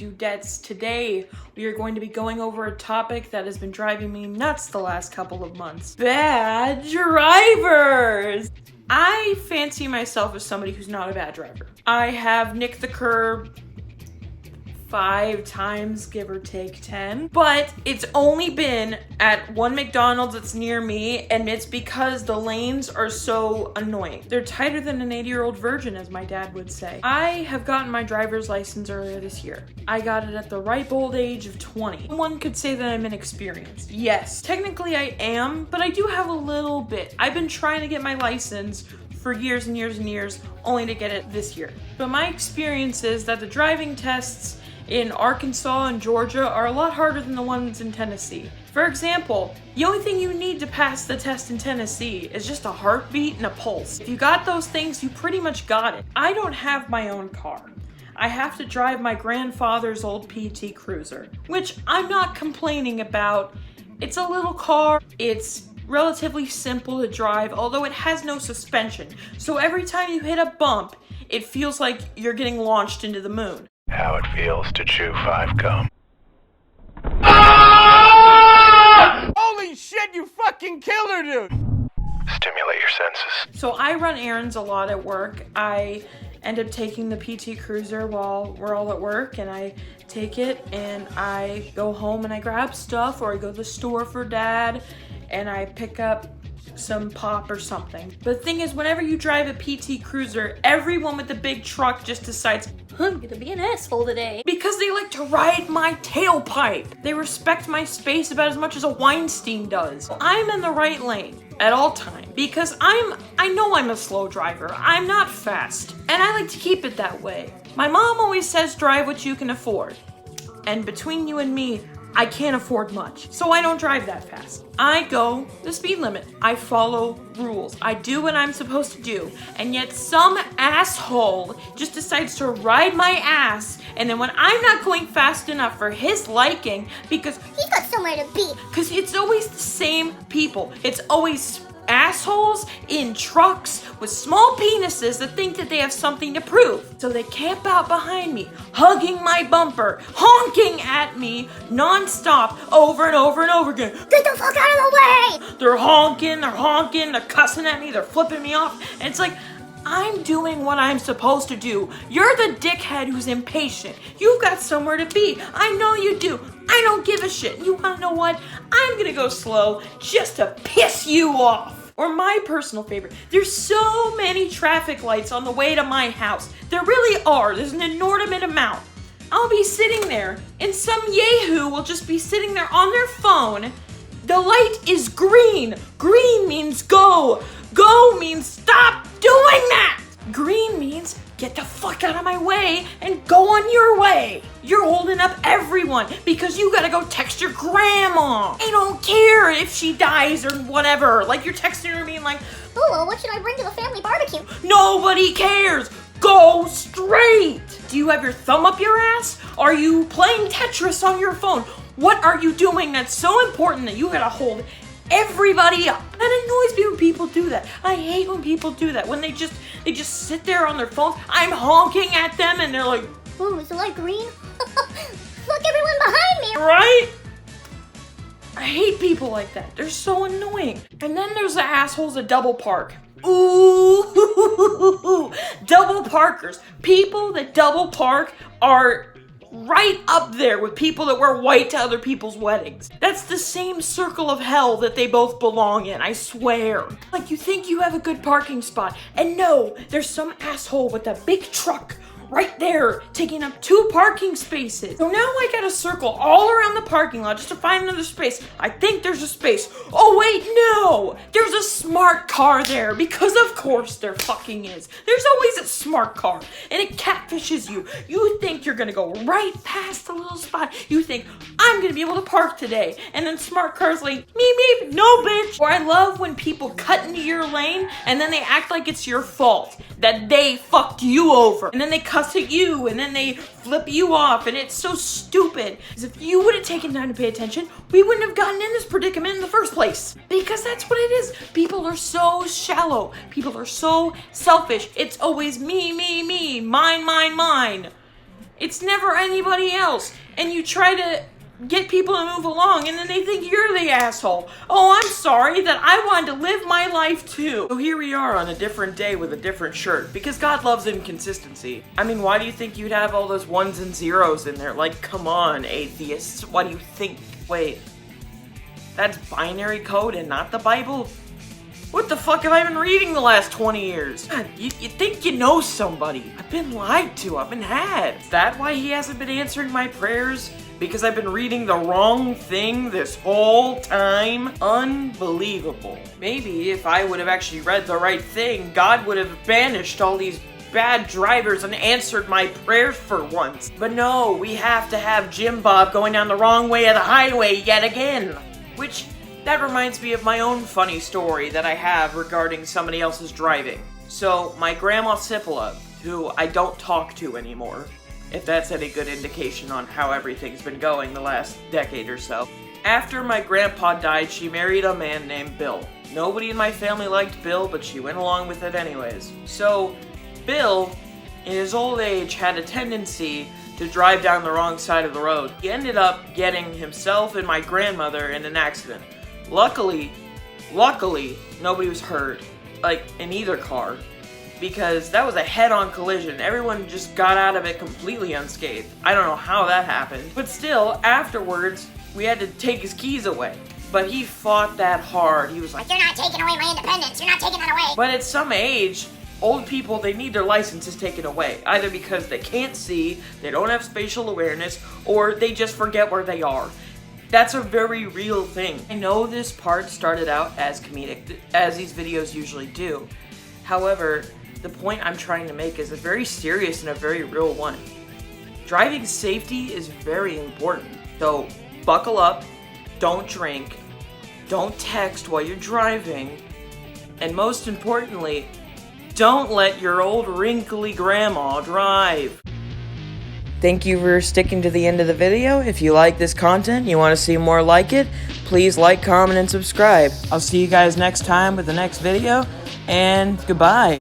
dudettes. Today, we are going to be going over a topic that has been driving me nuts the last couple of months. Bad drivers! I fancy myself as somebody who's not a bad driver. I have nicked the curb 5 times, give or take 10, but it's only been at one McDonald's that's near me, and it's because the lanes are so annoying. They're tighter than an 80-year-old virgin, as my dad would say. I have gotten my driver's license earlier this year. I got it at the ripe old age of 20. One could say that I'm inexperienced. Yes, technically I am, but I do have a little bit. I've been trying to get my license for years and years and years, only to get it this year. But my experience is that the driving tests in Arkansas and Georgia are a lot harder than the ones in Tennessee. For example, the only thing you need to pass the test in Tennessee is just a heartbeat and a pulse. If you got those things, you pretty much got it. I don't have my own car. I have to drive my grandfather's old PT Cruiser, which I'm not complaining about. It's a little car. It's relatively simple to drive, although it has no suspension. So every time you hit a bump, it feels like you're getting launched into the moon. How it feels to chew 5 gum. Holy shit, you fucking killed her, dude! Stimulate your senses. So I run errands a lot at work. I end up taking the PT Cruiser while we're all at work, and I take it and I go home and I grab stuff, or I go to the store for dad and I pick up some pop or something. But the thing is, whenever you drive a PT Cruiser, everyone with the big truck just decides, I'm gonna be an asshole today. because they like to ride my tailpipe. They respect my space about as much as a Weinstein does. I'm in the right lane at all times because I know I'm a slow driver. I'm not fast, and I like to keep it that way. My mom always says drive what you can afford. And between you and me, I can't afford much, so I don't drive that fast. I go the speed limit. I follow rules. I do what I'm supposed to do. And yet some asshole just decides to ride my ass, and then when I'm not going fast enough for his liking, because He's got somewhere to be. it's always the same people. It's always assholes in trucks with small penises that think that they have something to prove. So they camp out behind me, hugging my bumper, honking at me nonstop over and over and over again. Get the fuck out of the way! They're honking, they're cussing at me, they're flipping me off. And it's like, I'm doing what I'm supposed to do. You're the dickhead who's impatient. You've got somewhere to be. I know you do. I don't give a shit. You wanna know what? I'm gonna go slow just to piss you off. Or my personal favorite, there's so many traffic lights on the way to my house. There really are. There's an inordinate amount. I'll be sitting there, and some yahoo will just be sitting there on their phone. The light is green. Green means go. Go means stop doing that. Green means get the fuck out of my way and go on your way. You're holding up everyone because you gotta go text your grandma. I don't care if she dies or whatever. Like, you're texting her being like, Ooh, well, what should I bring to the family barbecue? nobody cares. Go straight. Do you have your thumb up your ass? Are you playing Tetris on your phone? What are you doing that's so important that you gotta hold everybody up? That annoys me when people do that. I hate when people do that. When they just sit there on their phones. I'm honking at them and they're like, Ooh, is the light green? Look, everyone behind me! right? I hate people like that. They're so annoying. And then there's the assholes that double park. Ooh, double parkers. People that double park are right up there with people that wear white to other people's weddings. That's the same circle of hell that they both belong in, I swear. Like, you think you have a good parking spot, and no, there's some asshole with a big truck right there, taking up 2 parking spaces. So now I gotta circle all around the parking lot just to find another space. I think there's a space. Oh wait, no! There's a smart car there, because of course there fucking is. There's always a smart car, and it catfishes you. You think you're gonna go right past the little spot. You think, I'm gonna be able to park today. And then smart car's like, meep, no bitch. Or I love when people cut into your lane, and then they act like it's your fault that they fucked you over. And then they cuss at you, and then they flip you off, and it's so stupid. Because if you would have taken time to pay attention, we wouldn't have gotten in this predicament in the first place. Because that's what it is. People are so shallow. People are so selfish. It's always me, mine. It's never anybody else. And you try to get people to move along, and then they think you're the asshole. Oh, I'm sorry that I wanted to live my life too. So here we are on a different day with a different shirt, because God loves inconsistency. I mean, why do you think you'd have all those ones and zeros in there? Like, come on, atheists. What do you think? Wait, that's binary code and not the Bible? What the fuck have I been reading the last 20 years? God, you think you know somebody. I've been lied to, I've been had. Is that why he hasn't been answering my prayers? Because I've been reading the wrong thing this whole time? Unbelievable. Maybe if I would have actually read the right thing, God would have banished all these bad drivers and answered my prayers for once. But no, we have to have Jim Bob going down the wrong way of the highway yet again. Which, that reminds me of my own funny story that I have regarding somebody else's driving. So, my grandma Sipila, who I don't talk to anymore, if that's any good indication on how everything's been going the last decade or so. After my grandpa died, she married a man named Bill. Nobody in my family liked Bill, but she went along with it anyways. So, Bill, in his old age, had a tendency to drive down the wrong side of the road. He ended up getting himself and my grandmother in an accident. Luckily, nobody was hurt, like, in either car, because that was a head-on collision. Everyone just got out of it completely unscathed. I don't know how that happened. But still, afterwards, we had to take his keys away. But he fought that hard. He was like, You're not taking away my independence. You're not taking that away. but at some age, old people, they need their licenses taken away. Either because they can't see, they don't have spatial awareness, or they just forget where they are. That's a very real thing. I know this part started out as comedic, as these videos usually do. However, the point I'm trying to make is a very serious and a very real one. Driving safety is very important. So, buckle up, don't drink, don't text while you're driving, and most importantly, don't let your old wrinkly grandma drive. Thank you for sticking to the end of the video. If you like this content, you want to see more like it, please like, comment, and subscribe. I'll see you guys next time with the next video, and goodbye.